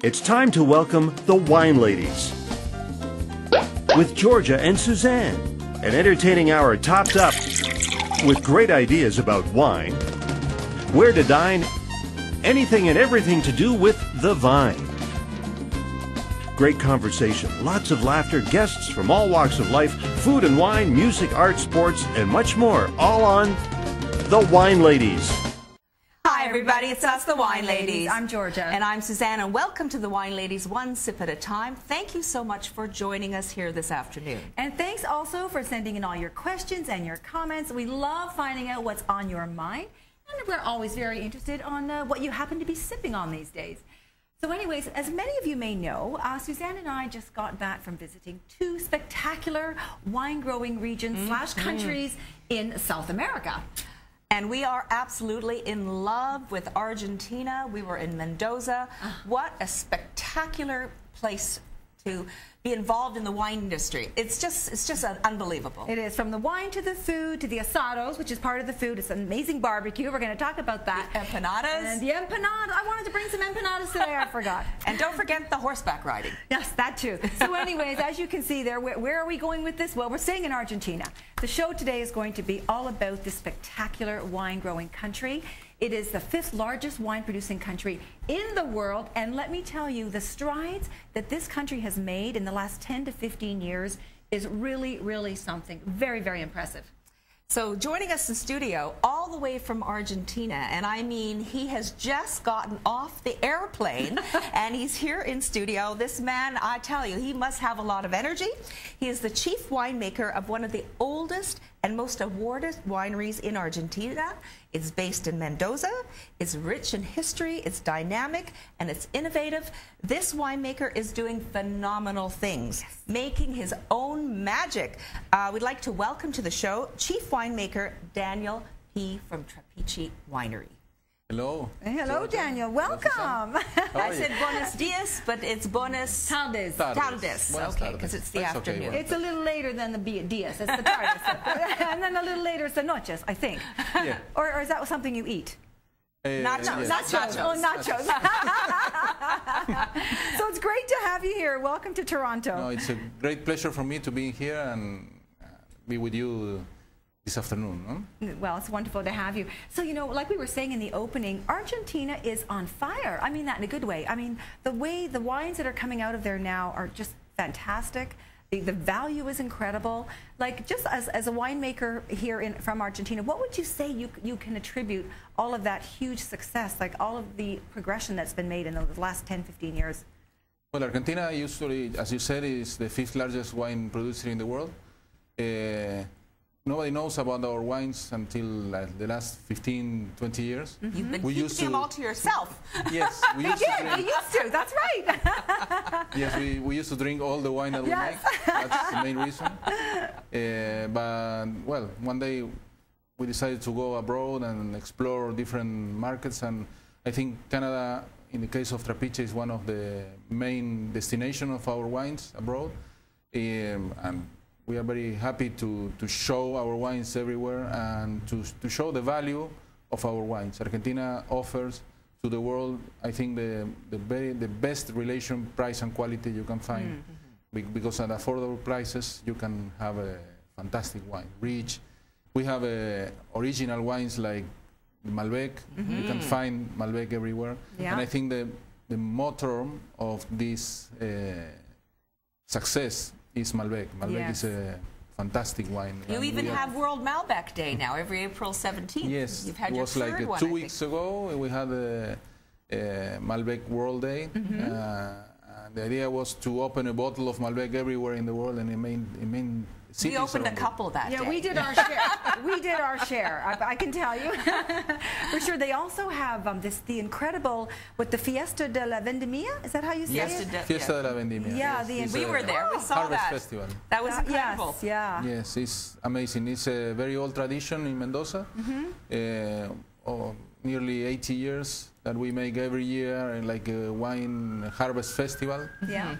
It's time to welcome the Wine Ladies with Georgia and Suzanne. An entertaining hour topped up with great ideas about wine, where to dine, anything and everything to do with the vine. Great conversation, lots of laughter, guests from all walks of life, food and wine, music, art, sports, and much more, all on the Wine Ladies. Hi everybody, it's us, the Wine Ladies. I'm Georgia. And I'm Suzanne, and welcome to the Wine Ladies, one sip at a time. Thank you so much for joining us here this afternoon. And thanks also for sending in all your questions and your comments. We love finding out what's on your mind, and we're always very interested on what you happen to be sipping on these days. So anyways, as many of you may know, Suzanne and I just got back from visiting two spectacular wine-growing regions slash countries in South America. And we are absolutely in love with Argentina. We were in Mendoza. What a place to be involved in the wine industry. It's just unbelievable. It is, from the wine to the food to the asados, which is part of the food. It's an amazing barbecue. We're going to talk about that. The empanadas. And the empanadas. I wanted to bring some empanadas today. I forgot. And don't forget the horseback riding. Yes, that too. So anyways, as you can see there, where are we going with this? Well, we're staying in Argentina. The show today is going to be all about this spectacular wine-growing country. It is the 5th largest wine-producing country in the world, and let me tell you, the strides that this country has made in the last 10 to 15 years is really, really something very, very impressive. So joining us in studio all the way from Argentina, and I mean he has just gotten off the airplane and he's here in studio. This man, I tell you, he must have a lot of energy. He is the chief winemaker of one of the oldest and most awarded wineries in Argentina. It's based in Mendoza. It's rich in history, it's dynamic, and it's innovative. This winemaker is doing phenomenal things, making his own magic. We'd like to welcome to the show Chief Winemaker Daniel Pi from Trapiche Winery. Hello. Hello, Daniel. Welcome. I said buenos dias, but it's buenos tardes. Tardes. Okay, because it's the afternoon. It's a little later than the dias. It's the tardes. And then a little later it's the noches, I think. Yeah. Or is that something you eat? Nachos. Yes. Nachos. Oh, nachos. So it's great to have you here. Welcome to Toronto. No, it's a great pleasure for me to be here and be with you this afternoon. Huh? Well, it's wonderful to have you. So, you know, like we were saying in the opening, Argentina is on fire. I mean that in a good way. I mean, the wines that are coming out of there now are just fantastic. The value is incredible. Like, just as a winemaker here from Argentina, what would you say you can attribute all of that huge success, like all of the progression that's been made in the last 10, 15 years? Well, Argentina usually, as you said, is the 5th largest wine producer in the world. Nobody knows about our wines until the last 15, 20 years. You've been keeping them all to yourself. Yes, we used to. That's right. Yes, we used to drink all the wine that we make. That's the main reason. But, well, one day we decided to go abroad and explore different markets. And I think Canada, in the case of Trapiche, is one of the main destinations of our wines abroad. And we are very happy to show our wines everywhere and to show the value of our wines. Argentina offers to the world, I think, the best relation price and quality you can find. Because at affordable prices you can have a fantastic wine, rich. We have original wines like Malbec. You can find Malbec everywhere. Yeah. And I think the motor of this success is Malbec. Malbec is a fantastic wine. You even have World Malbec Day now, every April 17th. Yes, you've had it was like 2 weeks ago. We had a Malbec World Day. The idea was to open a bottle of Malbec everywhere in the world, and it made cities. We opened a couple that day. Yeah, we did our share. We did our share. I can tell you for sure. They also have the incredible the Fiesta de la Vendimia. Is that how you say it? Fiesta de la Vendimia. Yeah, yes. We were there. We saw Harvest that. Festival. That was incredible. Yes, yeah. Yes, it's amazing. It's a very old tradition in Mendoza. Nearly 80 years that we make every year, like a wine harvest festival. Yeah.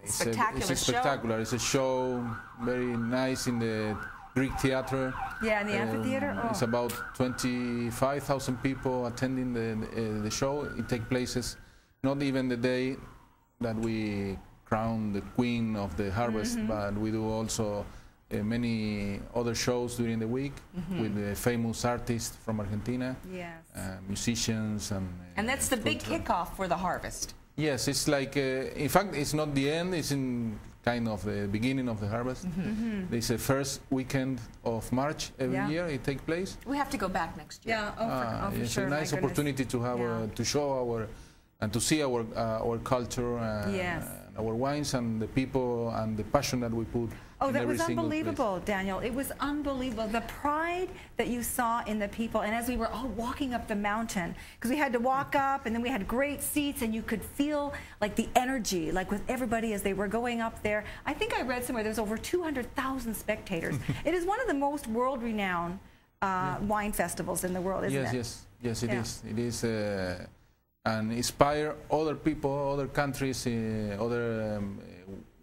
It's spectacular. It's a show, very nice in the Greek theater. Yeah, in the amphitheater. It's about 25,000 people attending the show. It takes places not even the day that we crown the queen of the harvest, but we do also many other shows during the week with the famous artists from Argentina, musicians, and that's the big kickoff for the harvest. Yes, it's like, in fact, it's not the end, it's in kind of the beginning of the harvest. It's the first weekend of March every year it takes place. We have to go back next year. Yeah, for it's sure. a nice opportunity to have to show our and to see our culture and our wines and the people and the passion that we put. Oh, that was unbelievable, Daniel. It was unbelievable. The pride that you saw in the people. And as we were all walking up the mountain, because we had to walk up and then we had great seats and you could feel like the energy, like with everybody as they were going up there. I think I read somewhere there's over 200,000 spectators. It is one of the most world-renowned wine festivals in the world, isn't it? Yes, it is. It is, and inspire other people, other countries, other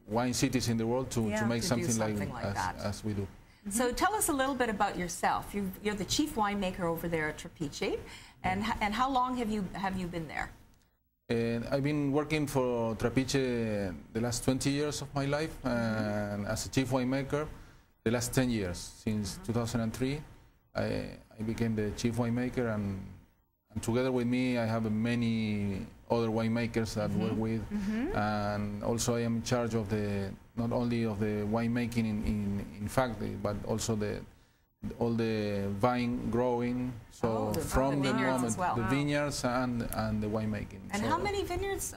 wine cities in the world to make something like that as we do. So tell us a little bit about yourself. You're the chief winemaker over there at Trapiche, and how long have you been there? I've been working for Trapiche the last 20 years of my life, and as a chief winemaker, the last 10 years. Since 2003, I became the chief winemaker, and together with me, I have many other winemakers that work with, and also I am in charge of not only of the winemaking in factory, but also all the vine growing. So from the moment, the vineyards and the winemaking. And so how many vineyards?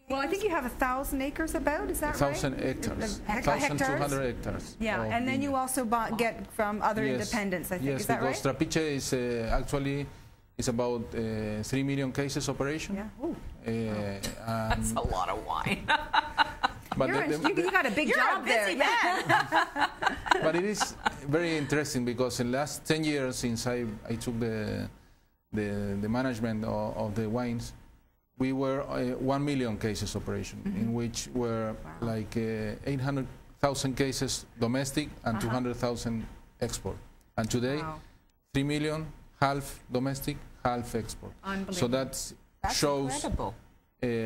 Well, I think you have 1,000 acres about, is that 1,000 hectares. 1,200 hectares. Yeah, and then you also get from other independents, I think, is that right? Yes, because Trapiche is actually it's about 3 million cases operation. Yeah. That's a lot of wine. But you got a big job there. You're a busy man. But it is very interesting because in the last 10 years since I took the management of the wines, we were 1 million cases operation, in which were like 800,000 cases domestic and 200,000 export. And today, 3 million, half domestic, half export. So that shows incredible.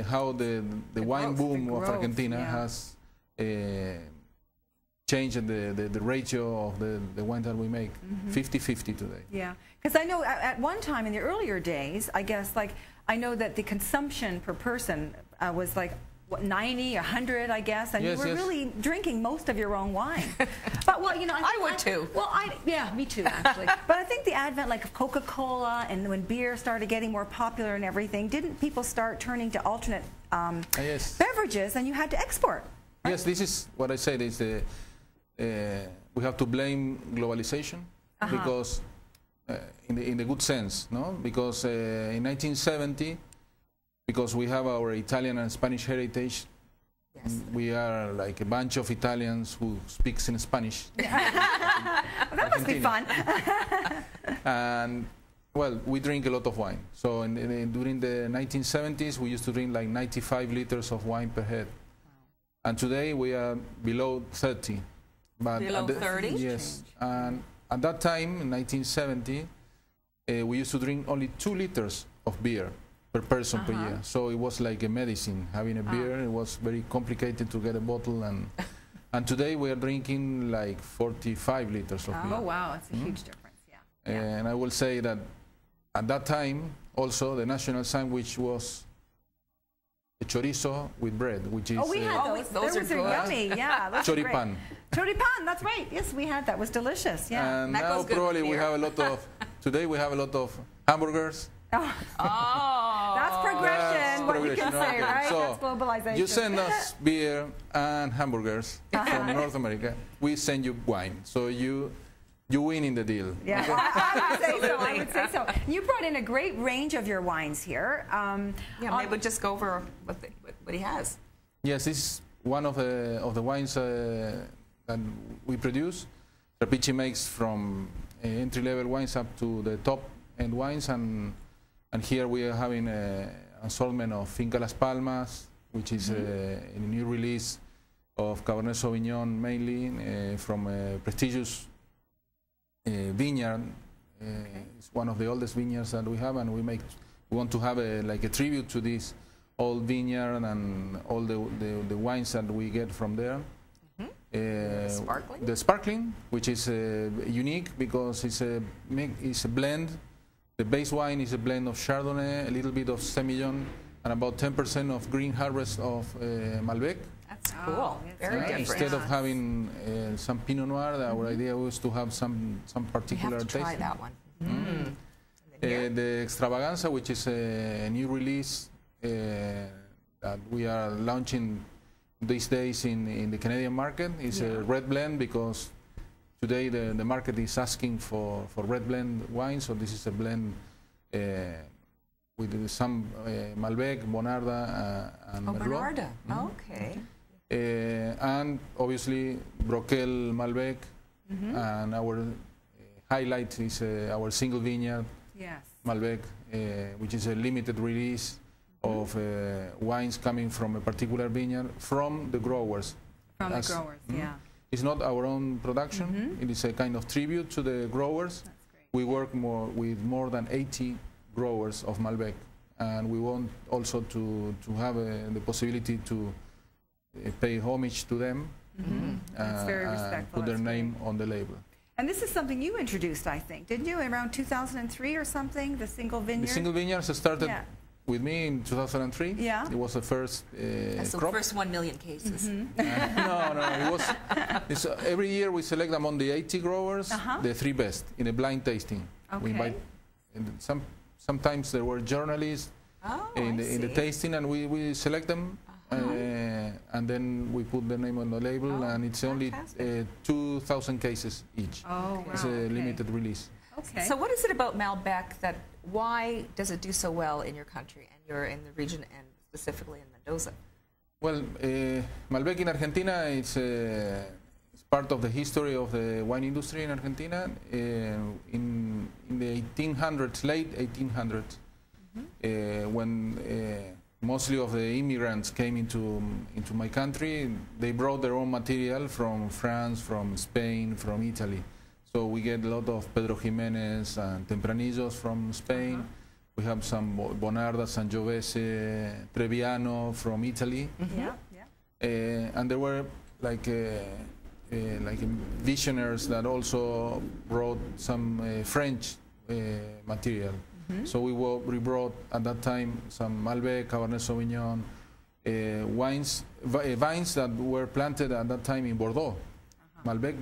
How the wine boom of Argentina has changed the ratio of the wine that we make, 50-50 today. Yeah, because I know at one time in the earlier days, I guess, like, I know that the consumption per person was like, what, 90, 100, I guess, and you were really drinking most of your own wine. But, well, you know, I would too. Well, yeah, me too, actually. But I think the advent, like, of Coca-Cola, and when beer started getting more popular and everything, didn't people start turning to alternate beverages, and you had to export? Right? Yes, this is what I said. Is we have to blame globalization because, in the good sense, no? Because in 1970. Because we have our Italian and Spanish heritage, we are like a bunch of Italians who speaks in Spanish. Well, that must be fun. And, well, we drink a lot of wine. So during the 1970s, we used to drink like 95 liters of wine per head. And today we are below 30. But below 30? Yes. And at that time, in 1970, we used to drink only 2 liters of beer per person per year. So it was like a medicine, having a beer. It was very complicated to get a bottle. And today we are drinking like 45 liters of beer. Oh, wow. That's a huge difference, And I will say that at that time, also, the national sandwich was a chorizo with bread, which is... Oh, we had those. Those are yummy. Yeah, those are great. Choripan. Choripan, that's right. Yes, we had that. It was delicious, And now probably we have a lot of... Today we have a lot of hamburgers. That's progression, what you can say, right? So that's globalization. You send us beer and hamburgers from North America. We send you wine. So you win in the deal. Yeah, okay? I would say so. You brought in a great range of your wines here. Maybe we'll just go over what he has. Yes, this is one of the wines that we produce. Trapiche makes from entry-level wines up to the top-end wines, and here we are having an assortment of Finca Las Palmas, which is a new release of Cabernet Sauvignon, mainly from a prestigious vineyard. It's one of the oldest vineyards that we have, and we want to have like a tribute to this all vineyard and all the wines that we get from there. Sparkling? The sparkling, which is unique because it's a blend. The base wine is a blend of Chardonnay, a little bit of Semillon, and about 10% of green harvest of Malbec. That's cool. Very different. Instead of having some Pinot Noir, our idea was to have some particular taste. We have to try that one. The Extravaganza, which is a new release that we are launching these days in the Canadian market, is a red blend because today the market is asking for red blend wine. So this is a blend with some Malbec, Bonarda, and Merlot. Bonarda. Okay. And obviously Broquel Malbec, and our highlight is our single vineyard Malbec, which is a limited release of wines coming from a particular vineyard from the growers. From the growers, It's not our own production. It is a kind of tribute to the growers. That's great. We work with more than 80 growers of Malbec, and we want also to have the possibility to pay homage to them. That's very respectful. Put their name on the label. And this is something you introduced, I think, didn't you? Around 2003 or something, the single vineyard? The single vineyards started with me in 2003. Yeah. It was the first That's crop. the first 1 million cases. No, it was. Every year we select among the 80 growers the 3 best in a blind tasting. We invite, sometimes there were journalists in the tasting, and we select them. And then we put the name on the label, and it's only 2,000 cases each. It's a limited release. Okay. So what is it about Malbec that, why does it do so well in your country, and you're in the region, and specifically in Mendoza? Well, Malbec in Argentina is part of the history of the wine industry in Argentina. In the 1800s, late 1800s, when mostly of the immigrants came into my country, they brought their own material from France, from Spain, from Italy. So we get a lot of Pedro Jimenez and Tempranillos from Spain. We have some Bonarda, Sangiovese, Trebbiano from Italy. And there were like visionaries that also brought some French material. So we brought at that time some Malbec, Cabernet Sauvignon, vines that were planted at that time in Bordeaux. Malbec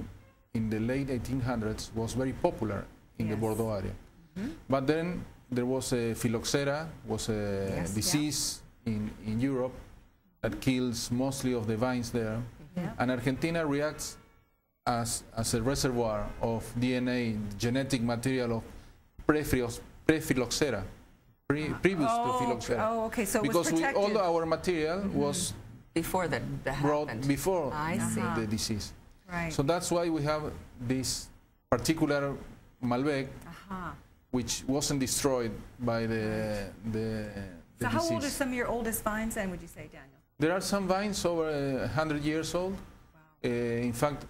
in the late 1800s was very popular in the Bordeaux area. But then there was a phylloxera, was a disease in Europe that kills mostly of the vines there. And Argentina reacts as a reservoir of DNA, genetic material of pre-phylloxera, previous to phylloxera. Oh, okay. So because it was protected. all our material was Before that brought happened. before the disease. Right. So that's why we have this particular Malbec, which wasn't destroyed by the So how disease. old are some of your oldest vines then, would you say, Daniel? There are some vines over 100 years old. In fact,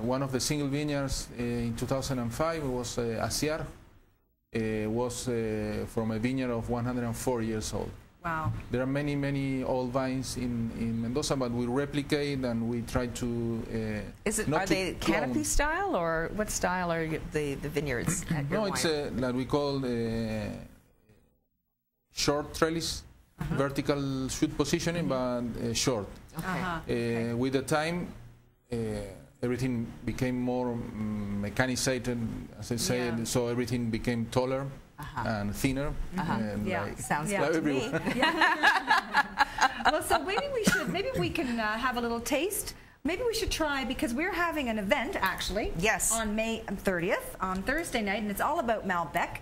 one of the single vineyards in 2005 was Asiar. Was from a vineyard of 104 years old. Wow. There are many, many old vines in Mendoza, but we replicate and we try to. Are they canopy style, or what style are the vineyards? At your it's that we call short trellis, vertical shoot positioning, but short. With the time, everything became more mechanized, as I said, so everything became taller and thinner. And sounds like good to me. Well, so maybe we can have a little taste. Maybe we should try, because we're having an event actually. Yes. On May 30th, on Thursday night, and it's all about Malbec.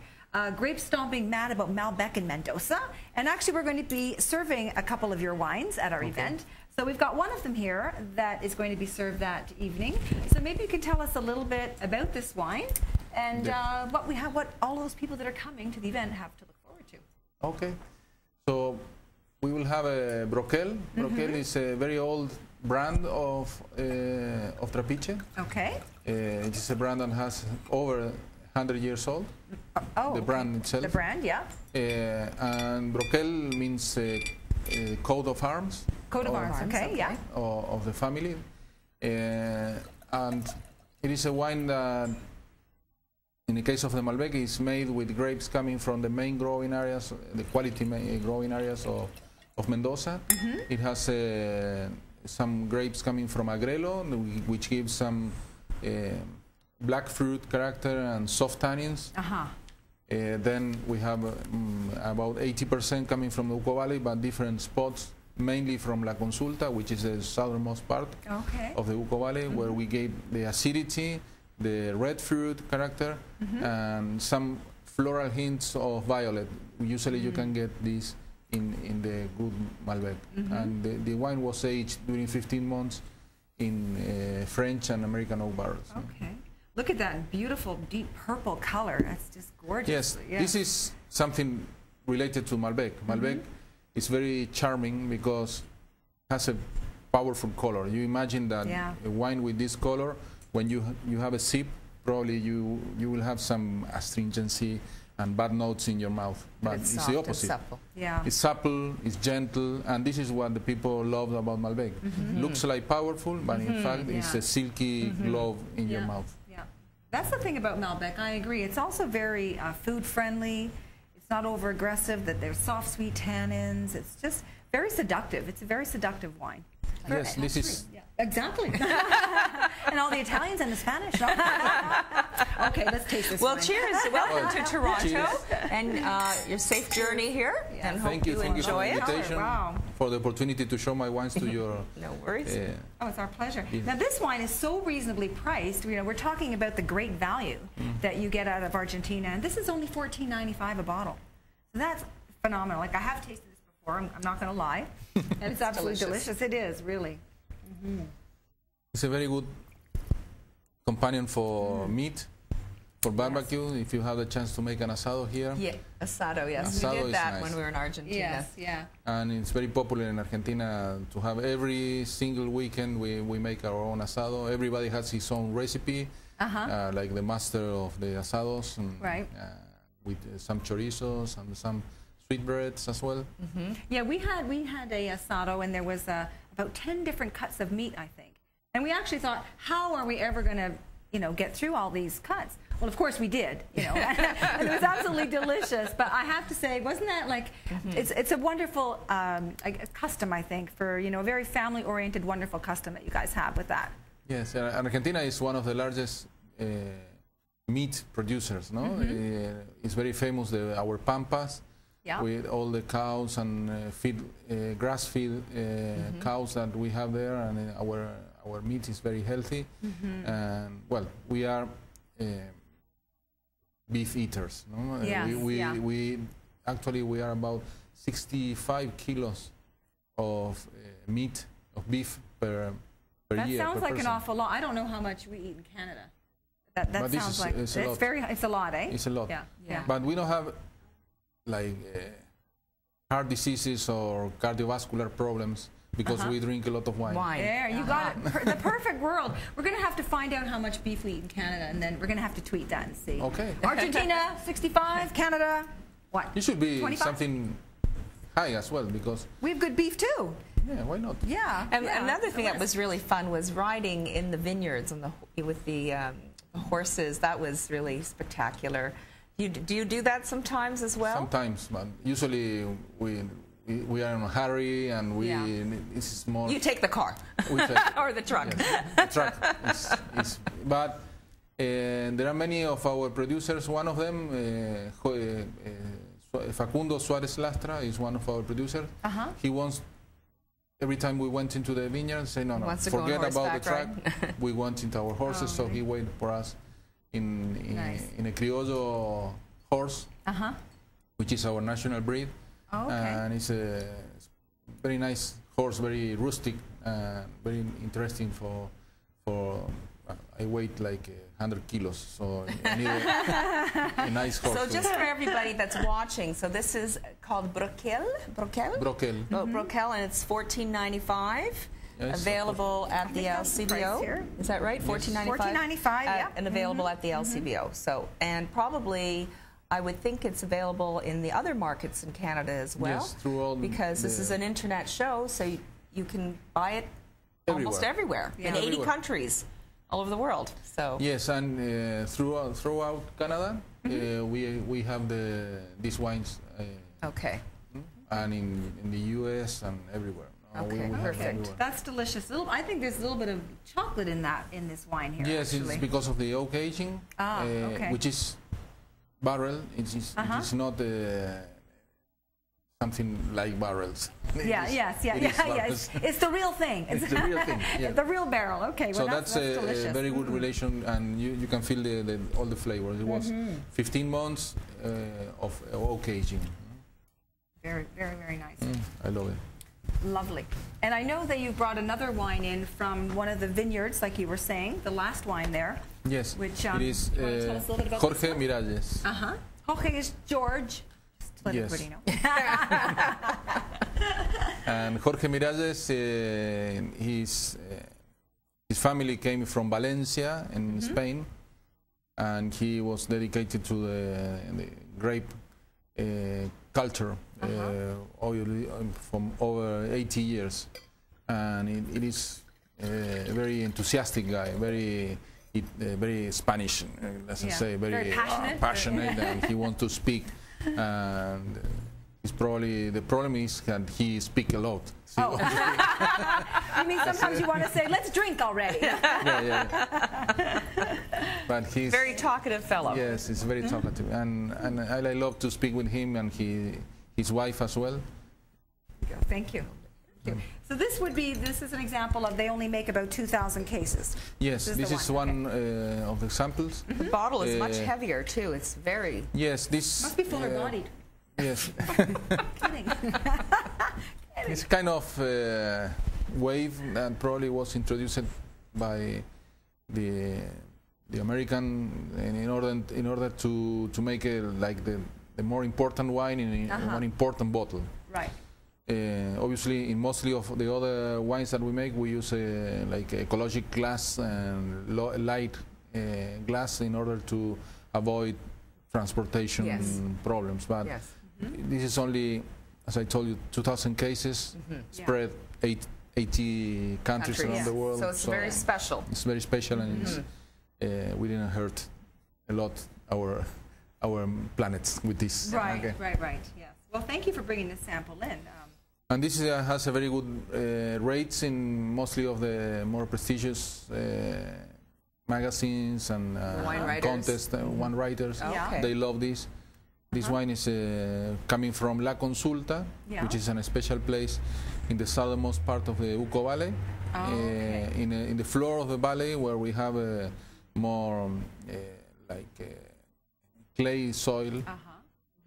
Grape stomping mad about Malbec in Mendoza, and actually we're going to be serving a couple of your wines at our event. So we've got one of them here that is going to be served that evening. So maybe you can tell us a little bit about this wine and what all those people that are coming to the event have to look forward to. Okay, so we will have a Broquel. Broquel is a very old brand of Trapiche. Okay. It is a brand that has over 100 years old. The brand itself. The brand, yeah. And Broquel means coat of arms. Coat of arms, okay, yeah. Of the family. And it is a wine that, in the case of the Malbec, is made with grapes coming from the main growing areas, the quality growing areas of Mendoza. It has some grapes coming from Agrelo, which gives some black fruit character and soft tannins. Then we have about 80% coming from the Uco Valley, but different spots, mainly from La Consulta, which is the southernmost part of the Uco Valley, where we gave the acidity, the red fruit character, and some floral hints of violet. Usually you can get this in the good Malbec. And the wine was aged during 15 months in French and American oak barrels. Okay. Look at that beautiful deep purple color. That's just gorgeous. Yes, this is something related to Malbec. Malbec is very charming because it has a powerful color. You imagine that a wine with this color, when you have a sip, probably you will have some astringency and bad notes in your mouth. But it's the opposite. It's supple. Yeah. It's supple, it's gentle, and this is what the people love about Malbec. Looks like powerful, but in fact it's a silky glove in your mouth. That's the thing about Malbec, I agree. It's also very food friendly. It's not over aggressive, that there's soft, sweet tannins. It's just very seductive. It's a very seductive wine. Yes, this is... Exactly. And all the Italians and the Spanish. Okay, let's taste this Well, wine. cheers. Welcome to Toronto. Cheers. And your safe journey here. And Thank you. Thank you for the enjoy it. invitation, for the opportunity to show my wines to your... No worries. Oh, it's our pleasure. Now, this wine is so reasonably priced. You know, we're talking about the great value that you get out of Argentina, and this is only $14.95 a bottle. So that's phenomenal. Like, I have tasted this before. I'm not going to lie. And it's absolutely delicious. It is, really. It's a very good companion for meat, for barbecue, if you have the chance to make an asado here. Yeah, asado, yes. Asado we did that nice. when we were in Argentina. Yes, yeah. And it's very popular in Argentina to have every single weekend we make our own asado. Everybody has his own recipe, like the master of the asados, and, with some chorizos and some sweetbreads as well. Yeah, we had a asado, and there was about 10 different cuts of meat, I think. And we actually thought, how are we ever going to, you know, get through all these cuts? Well, of course we did, you know, and it was absolutely delicious. But I have to say, wasn't that like, it's a wonderful custom, I think, for, you know, a very family-oriented, wonderful custom that you guys have with that. Yes, Argentina is one of the largest meat producers, no? It's very famous, our pampas, with all the cows and grass-fed cows that we have there, and our meat is very healthy. And well, we are beef eaters, no? We actually we are about 65 kilos of meat, of beef per year. That sounds like person. An awful lot. I don't know how much we eat in Canada. That sounds like it's a lot, eh? It's a lot. Yeah. But we don't have like heart diseases or cardiovascular problems because we drink a lot of wine. There, you got it. The perfect world. We're going to have to find out how much beef we eat in Canada, and then we're going to have to tweet that and see. Okay. Argentina, 65. Canada, what? It should be 25? something high as well, because we have good beef too. Yeah, why not? Yeah. And another thing that was really fun was riding in the vineyards and with the horses. That was really spectacular. Do you do that sometimes as well? Sometimes, but usually we are in a hurry, and it's more... You take the car. We take or the truck. Yes, the truck but there are many of our producers. One of them, Facundo Suarez Lastra, is one of our producers. He wants, every time we went into the vineyard, say, no, forget about the truck. We went into our horses, so he waited for us in a criollo horse, which is our national breed. And it's a very nice horse, very rustic, very interesting for I weigh like 100 kilos, so I need a nice horse. So just for everybody that's watching, so this is called Broquel? Broquel, and it's $14.95. Yes, available at the LCBO. Is that right? $14.95. $14.95, yeah. And available at the LCBO. So, and probably I would think it's available in the other markets in Canada as well. Yes, through all because this is an internet show, so you can buy it almost everywhere in 80 countries all over the world. So yes, and throughout Canada, we have these wines. Okay. And in the U.S. and everywhere. Okay, we perfect. That's delicious. I think there's a little bit of chocolate in this wine here. Yes, actually. it's because of the oak aging, okay. which is barrel. It's not something like barrels. Yes. It's the real thing. It's the real thing. Yeah. The real barrel. Okay. So well, that's delicious. a very good relation, and you can feel all the flavors. It was 15 months of oak aging. Very, very, very nice. I love it. Lovely. And I know that you brought another wine in from one of the vineyards, like you were saying, the last wine there. Yes. Which it is you want to tell us a little bit about Jorge Miralles. Jorge is George. Just to let everybody know. And Jorge Miralles, his family came from Valencia in Spain, and he was dedicated to the grape culture from over 80 years, and it is a very enthusiastic guy, very Spanish, let's say, very passionate, and he wants to speak. And the problem is that he speaks a lot. Oh. You mean sometimes you want to say, let's drink already? Yeah. But he's very talkative fellow. Yes, he's very talkative, and I love to speak with him and his wife as well. Thank you. So this is an example of, they only make about 2,000 cases. Yes, this is one of the examples. The bottle is much heavier too. It's very. Yes, this must be fuller bodied. Yes. Kidding. It's kind of wave that probably was introduced by the American in order to make like the more important wine in one important bottle. Right. Obviously, in mostly of the other wines that we make, we use like ecologic glass and light glass in order to avoid transportation problems. But this is only, as I told you, 2,000 cases spread 80 countries around the world. So it's very special. It's very special, and we didn't hurt a lot our planets with this. Right. Yes. Well, thank you for bringing this sample in. And this has a very good rates in mostly of the more prestigious magazines and contests, wine writers. They love this. This wine is coming from La Consulta, which is a special place in the southernmost part of the Uco Valley, in the floor of the valley, where we have more clay soil.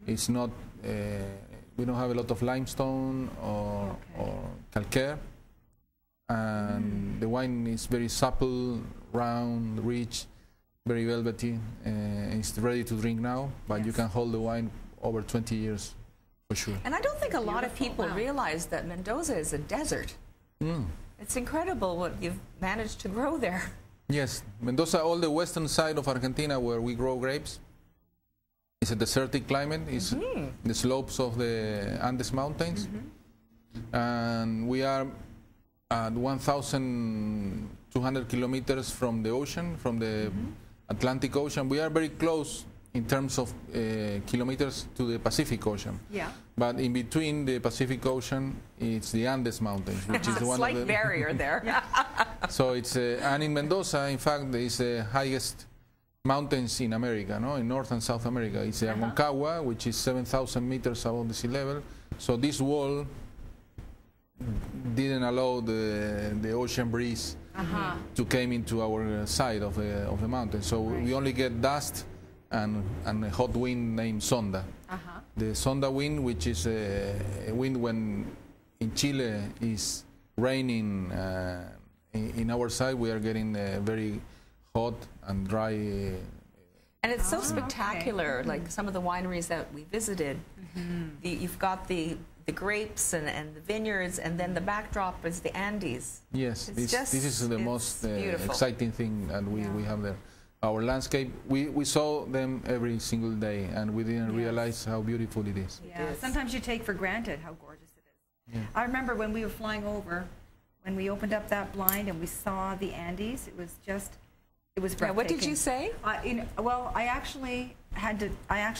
It's not. We don't have a lot of limestone or calcaire, and the wine is very supple, round, rich, very velvety. It's ready to drink now, but you can hold the wine over 20 years for sure. And I don't think a lot of people realize that Mendoza is a desert. It's incredible what you've managed to grow there. Yes, Mendoza, all the western side of Argentina where we grow grapes, it's a desertic climate. It's the slopes of the Andes Mountains, and we are at 1,200 kilometers from the ocean, from the Atlantic Ocean. We are very close in terms of kilometers to the Pacific Ocean. But in between the Pacific Ocean, it's the Andes Mountains, which is one slight of the barrier there. So it's and in Mendoza, in fact, is the highest mountains in America, in North and South America. It's the Aconcagua, which is 7,000 meters above the sea level. So this wall didn't allow the ocean breeze to come into our side of the mountain. So we only get dust and a hot wind named sonda. The sonda wind, which is a wind when in Chile is raining, in our side we are getting very hot and dry. And it's so spectacular, like some of the wineries that we visited. You've got the grapes and the vineyards, and then the backdrop is the Andes. Yes, this is the most exciting thing that we have there. our landscape, we saw them every single day, and we didn't realize how beautiful it is. Yeah, sometimes you take for granted how gorgeous it is. Yeah. I remember when we were flying over, when we opened up that blind and we saw the Andes, it was breathtaking. What did you say? Well, I actually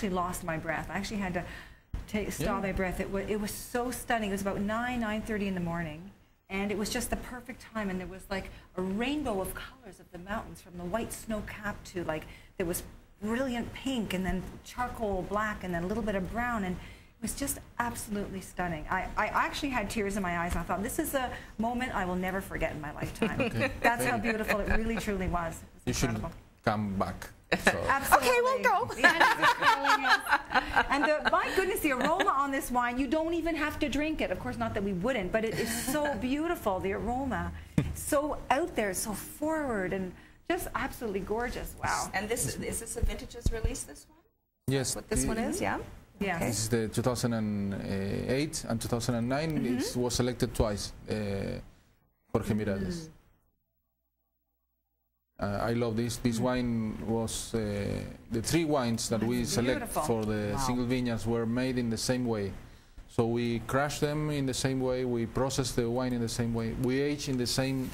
lost my breath. I actually had to stop my breath. It was so stunning. It was about 9:30 in the morning, and it was just the perfect time. And there was like a rainbow of colors of the mountains, from the white snow cap to like there was brilliant pink, and then charcoal black, and then a little bit of brown, and it was just absolutely stunning. I actually had tears in my eyes, and I thought, this is a moment I will never forget in my lifetime. Okay. That's how beautiful it really, truly was. It was incredible. Should come back. So. Absolutely. Okay, we'll go. And my goodness, the aroma on this wine, you don't even have to drink it. Of course, not that we wouldn't, but it is so beautiful, the aroma. So out there, so forward, and just absolutely gorgeous. Wow. And is this a vintages release, this one? Yes. What this one is, yeah? Yeah. Okay. This is the 2008 and 2009. It was selected twice. Jorge Miralles. I love this. This wine was the three wines that we select for the single vineyards were made in the same way. So we crush them in the same way. We process the wine in the same way. We age in the same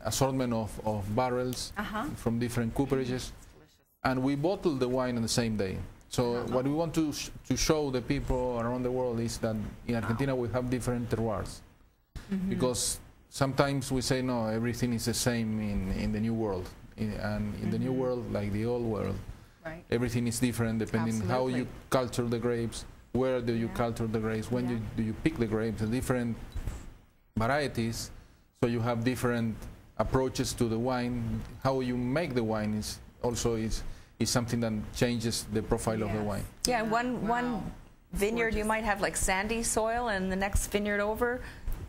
assortment of barrels from different cooperages, and we bottle the wine on the same day. So what we want to show the people around the world is that in Argentina we have different terroirs, because sometimes we say no, everything is the same in the new world, and in the new world, like the old world, everything is different depending how you culture the grapes, where do you culture the grapes, when do you pick the grapes, the different varieties. So you have different approaches to the wine. How you make the wine is something that changes the profile of the wine. Yeah, one vineyard you might have like sandy soil, and the next vineyard over,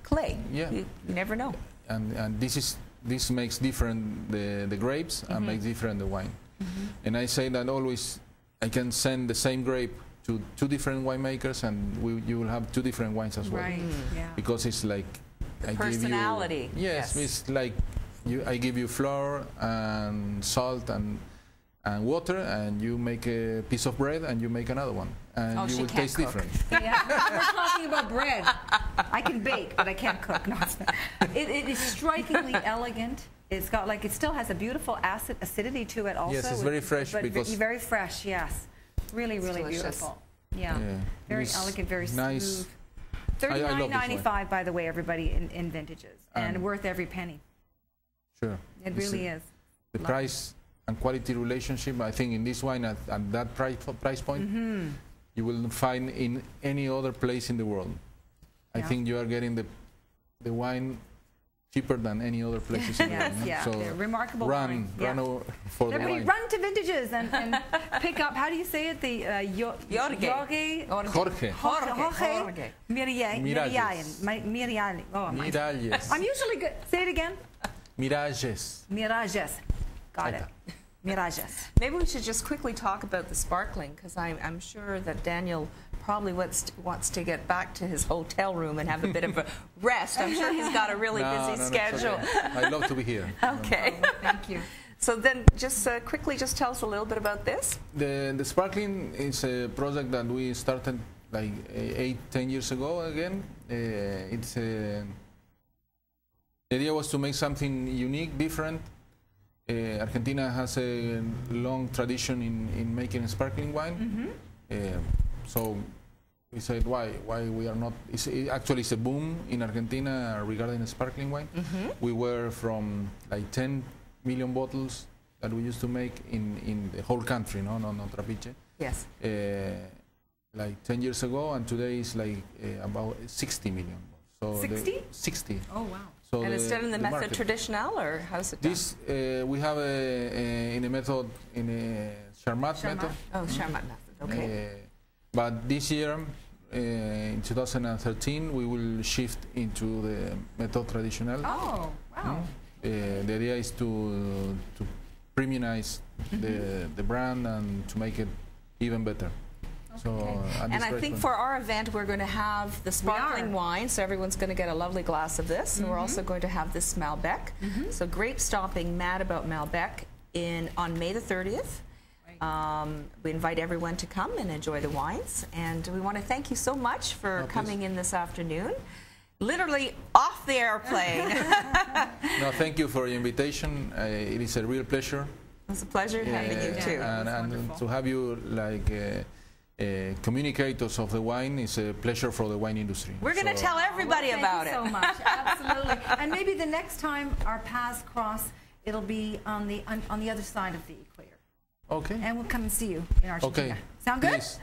clay. Yeah. You never know. And this makes different the grapes and makes different the wine. And I say that always I can send the same grape to two different winemakers, and you will have two different wines as well. Right. Yeah. Because it's like Personality. Yes, it's like I give you flour and salt and water, and you make a piece of bread, and you make another one, and you will taste different. Yeah, we're talking about bread. I can bake, but I can't cook. No, it is strikingly elegant. It's got it still has a beautiful acidity to it also. Yes, it's very fresh, because very fresh. Yes, really beautiful. Yeah. Very elegant, very nice. Smooth. $39.95, by the way, everybody, in vintages, and worth every penny. Sure. It really is. The price and quality relationship, I think, in this wine at that price point, you will find in any other place in the world. I think you are getting the wine cheaper than any other places in the world. Yeah, so remarkable run over for the wine. Run to vintages and pick up. How do you say it? The Jorge Miralles. Oh, Miralles. I'm usually good. Say it again. Miralles. Got it. Mirages. Maybe we should just quickly talk about the sparkling, because I'm sure that Daniel probably wants to get back to his hotel room and have a bit of a rest. I'm sure he's got a really busy schedule. Okay. I'd love to be here. Okay. Thank you. So then just quickly just tell us a little bit about this. The sparkling is a project that we started like 8-10 years ago again. The idea was to make something unique, different. Argentina has a long tradition in making sparkling wine. So we said, why we are not? Actually, it's a boom in Argentina regarding sparkling wine. We were from like 10 million bottles that we used to make in the whole country, no Trapiche. Yes. Like 10 years ago, and today is like about 60 million. So 60? 60. Oh, wow. So and it's done in the method traditional, or how's it done? This we have in a method, in a Charmat method. Oh, Charmat method. Okay. But this year, in 2013, we will shift into the method traditional. Oh, wow. The idea is to premiumize the brand and to make it even better. So, and I think for our event we're going to have the sparkling wine, so everyone's going to get a lovely glass of this, and we're also going to have this Malbec. So grape stopping Mad About Malbec on May the 30th. We invite everyone to come and enjoy the wines, and we want to thank you so much for coming in this afternoon. Literally off the airplane. No, thank you for your invitation. It is a real pleasure. It's a pleasure having you too. And to have you like communicators of the wine is a pleasure for the wine industry. We're going to tell everybody about it. Thank you so much. Absolutely. And maybe the next time our paths cross, it'll be on the other side of the equator. Okay. And we'll come and see you in Argentina. Okay. Sound good? Please,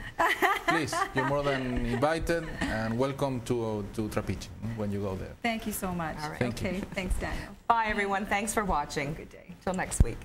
please, you're more than invited, and welcome to Trapiche when you go there. Thank you so much. All right. Thank you. Thanks, Daniel. Bye, everyone. Thanks for watching. Good day. Till next week.